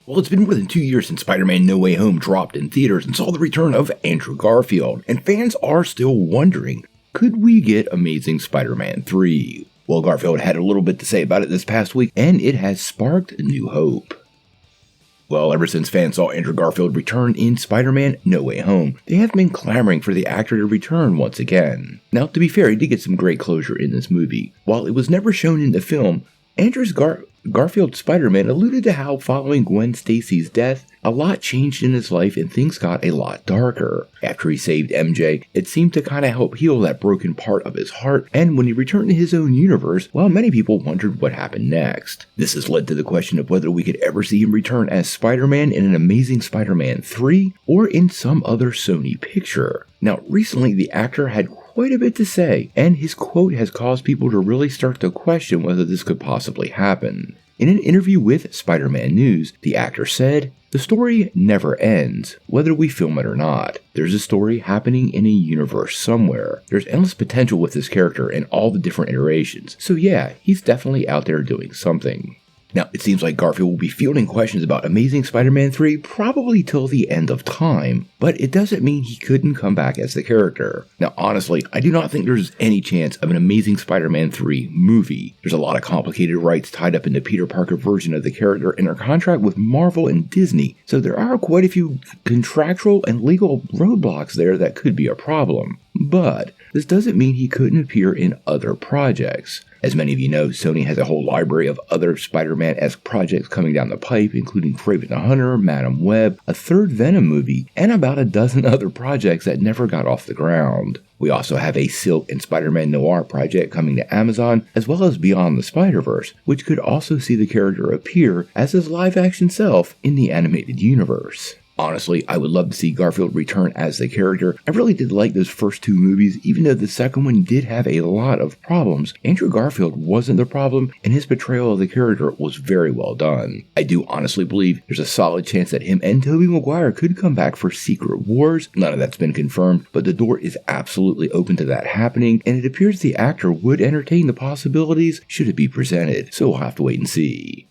Well, it's been more than 2 years since Spider-Man No Way Home dropped in theaters and saw the return of Andrew Garfield, and fans are still wondering, could we get Amazing Spider-Man 3? Well, Garfield had a little bit to say about it this past week, and it has sparked new hope. Well, ever since fans saw Andrew Garfield return in Spider-Man No Way Home, they have been clamoring for the actor to return once again. Now, to be fair, he did get some great closure in this movie. While it was never shown in the film, Garfield's Spider-Man alluded to how following Gwen Stacy's death, a lot changed in his life and things got a lot darker. After he saved MJ, it seemed to kind of help heal that broken part of his heart, and when he returned to his own universe, well, many people wondered what happened next. This has led to the question of whether we could ever see him return as Spider-Man in an Amazing Spider-Man 3 or in some other Sony picture. Now, recently the actor had quite a bit to say, and his quote has caused people to really start to question whether this could possibly happen. In an interview with Spider-Man News, the actor said, "The story never ends, whether we film it or not. There's a story happening in a universe somewhere. There's endless potential with this character and all the different iterations. So yeah, he's definitely out there doing something." Now, it seems like Garfield will be fielding questions about Amazing Spider-Man 3 probably till the end of time, but it doesn't mean he couldn't come back as the character. Now, honestly, I do not think there's any chance of an Amazing Spider-Man 3 movie. There's a lot of complicated rights tied up in the Peter Parker version of the character in their contract with Marvel and Disney, so there are quite a few contractual and legal roadblocks there that could be a problem. But this doesn't mean he couldn't appear in other projects. As many of you know, Sony has a whole library of other Spider-Man-esque projects coming down the pipe, including Kraven the Hunter, Madam Web, a third Venom movie, and about a dozen other projects that never got off the ground. We also have a Silk and Spider-Man Noir project coming to Amazon, as well as Beyond the Spider-Verse, which could also see the character appear as his live-action self in the animated universe. Honestly, I would love to see Garfield return as the character. I really did like those first two movies, even though the second one did have a lot of problems. Andrew Garfield wasn't the problem, and his portrayal of the character was very well done. I do honestly believe there's a solid chance that him and Tobey Maguire could come back for Secret Wars. None of that's been confirmed, but the door is absolutely open to that happening, and it appears the actor would entertain the possibilities should it be presented, so we'll have to wait and see.